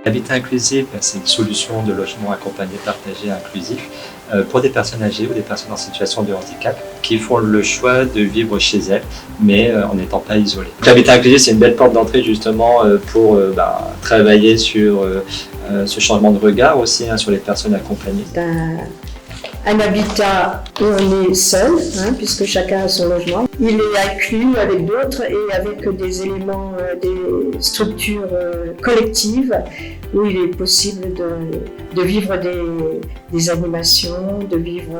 L'habitat inclusif, c'est une solution de logement accompagné, partagé, inclusif pour des personnes âgées ou des personnes en situation de handicap qui font le choix de vivre chez elles, mais en n'étant pas isolées. L'habitat inclusif, c'est une belle porte d'entrée justement pour travailler sur ce changement de regard aussi sur les personnes accompagnées. Un habitat où on est seul, puisque chacun a son logement. Il est inclus avec d'autres et avec des éléments, des structures collectives où il est possible de vivre des animations, de vivre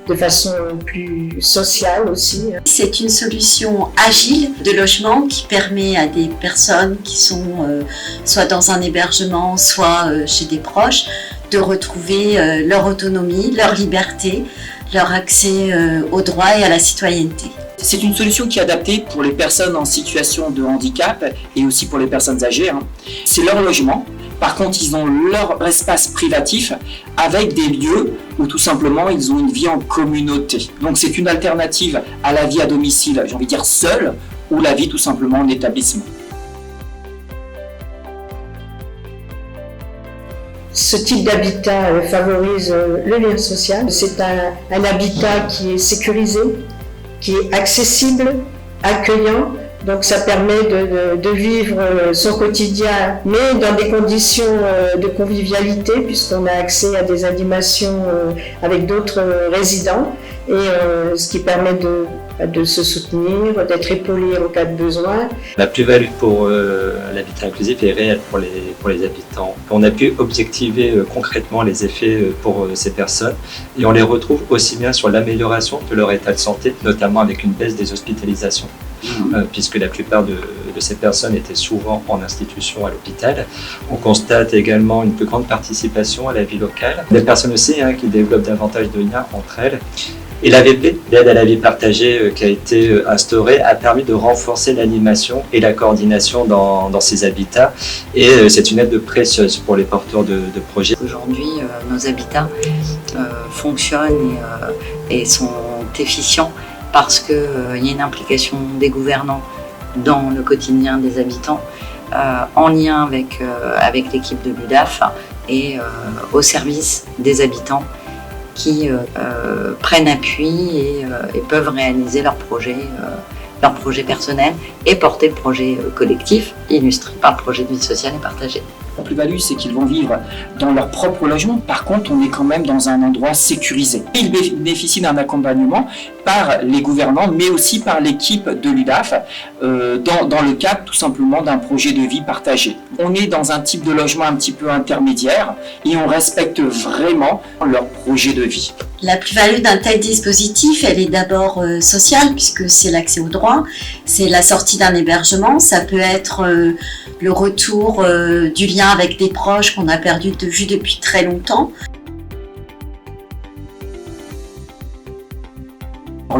de façon plus sociale aussi. C'est une solution agile de logement qui permet à des personnes qui sont soit dans un hébergement, soit chez des proches, de retrouver leur autonomie, leur liberté, leur accès aux droits et à la citoyenneté. C'est une solution qui est adaptée pour les personnes en situation de handicap et aussi pour les personnes âgées. C'est leur logement. Par contre, ils ont leur espace privatif avec des lieux où tout simplement ils ont une vie en communauté. Donc c'est une alternative à la vie à domicile, j'ai envie de dire seule, ou la vie tout simplement en établissement. Ce type d'habitat favorise le lien social. C'est un habitat qui est sécurisé, qui est accessible, accueillant. Donc ça permet de vivre son quotidien, mais dans des conditions de convivialité, puisqu'on a accès à des animations avec d'autres résidents, et ce qui permet de se soutenir, d'être épaulé en cas de besoin. La plus-value pour l'habitat inclusif est réelle pour les habitants. On a pu objectiver concrètement les effets pour ces personnes et on les retrouve aussi bien sur l'amélioration de leur état de santé, notamment avec une baisse des hospitalisations. Puisque la plupart de ces personnes étaient souvent en institution à l'hôpital. On constate également une plus grande participation à la vie locale. Des personnes aussi qui développent davantage de liens entre elles. Et l'AVP, l'aide à la vie partagée qui a été instaurée, a permis de renforcer l'animation et la coordination dans ces habitats. Et c'est une aide précieuse pour les porteurs de projets. Aujourd'hui, nos habitats fonctionnent et sont efficients parce qu'il y a une implication des gouvernants dans le quotidien des habitants, en lien avec l'équipe de l'UDAF et au service des habitants qui prennent appui et peuvent réaliser leurs projets personnels et porter le projet collectif illustré par le projet de vie sociale et partagée. La plus-value, c'est qu'ils vont vivre dans leur propre logement. Par contre, on est quand même dans un endroit sécurisé. Ils bénéficient d'un accompagnement par les gouvernants, mais aussi par l'équipe de l'UDAF, dans le cadre tout simplement d'un projet de vie partagé. On est dans un type de logement un petit peu intermédiaire et on respecte vraiment leur projet de vie. La plus-value d'un tel dispositif, elle est d'abord sociale, puisque c'est l'accès aux droits, c'est la sortie d'un hébergement, ça peut être le retour du lien avec des proches qu'on a perdu de vue depuis très longtemps.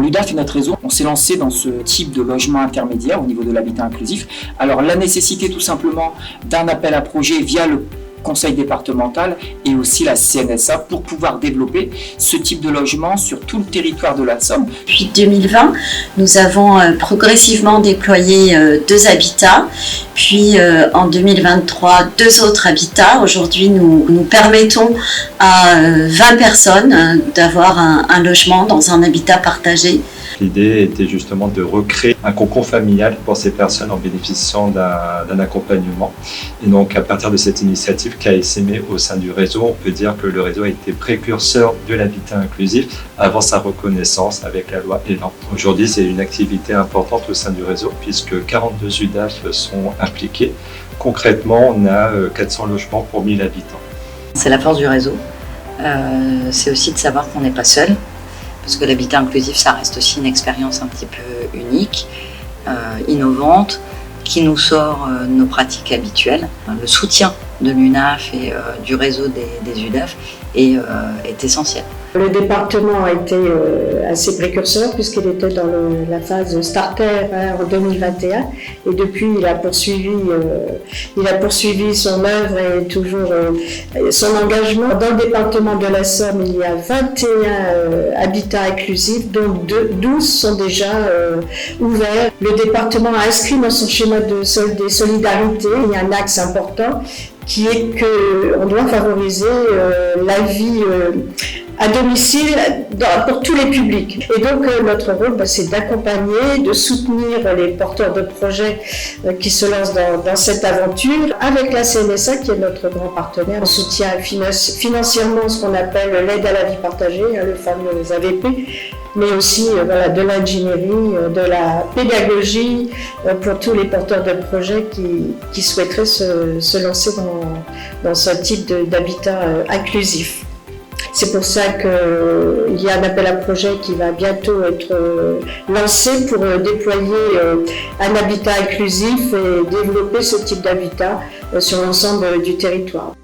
L'UDAF et notre réseau, on s'est lancé dans ce type de logement intermédiaire au niveau de l'habitat inclusif. Alors la nécessité tout simplement d'un appel à projet via le conseil départemental et aussi la CNSA pour pouvoir développer ce type de logement sur tout le territoire de la Somme. Depuis 2020, nous avons progressivement déployé 2 habitats, puis en 2023 2 autres habitats. Aujourd'hui, nous permettons à 20 personnes d'avoir un logement dans un habitat partagé. L'idée était justement de recréer un cocon familial pour ces personnes en bénéficiant d'un accompagnement. Et donc à partir de cette initiative qui a essaimé au sein du réseau, on peut dire que le réseau a été précurseur de l'habitat inclusif avant sa reconnaissance avec la loi Elan. Aujourd'hui, c'est une activité importante au sein du réseau puisque 42 UDAF sont impliqués. Concrètement, on a 400 logements pour 1000 habitants. C'est la force du réseau. C'est aussi de savoir qu'on n'est pas seul. Parce que l'habitat inclusif, ça reste aussi une expérience un petit peu unique, innovante, qui nous sort nos pratiques habituelles. Le soutien de l'UNAF et du réseau des UDAF est essentiel. Le département a été assez précurseur puisqu'il était dans la phase starter en 2021 et depuis il a poursuivi son œuvre et toujours son engagement. Dans le département de la Somme, il y a 21 habitats inclusifs dont 12 sont déjà ouverts. Le département a inscrit dans son schéma des solidarités, il y a un axe important qui est qu'on doit favoriser la vie à domicile pour tous les publics. Et donc notre rôle, c'est d'accompagner, de soutenir les porteurs de projets qui se lancent dans cette aventure. Avec la CNSA, qui est notre grand partenaire, on soutient financièrement ce qu'on appelle l'aide à la vie partagée, le fameux AVP, mais aussi de l'ingénierie, de la pédagogie pour tous les porteurs de projets qui souhaiteraient se lancer dans ce type d'habitat inclusif. C'est pour ça qu'il y a un appel à projet qui va bientôt être lancé pour déployer un habitat inclusif et développer ce type d'habitat sur l'ensemble du territoire.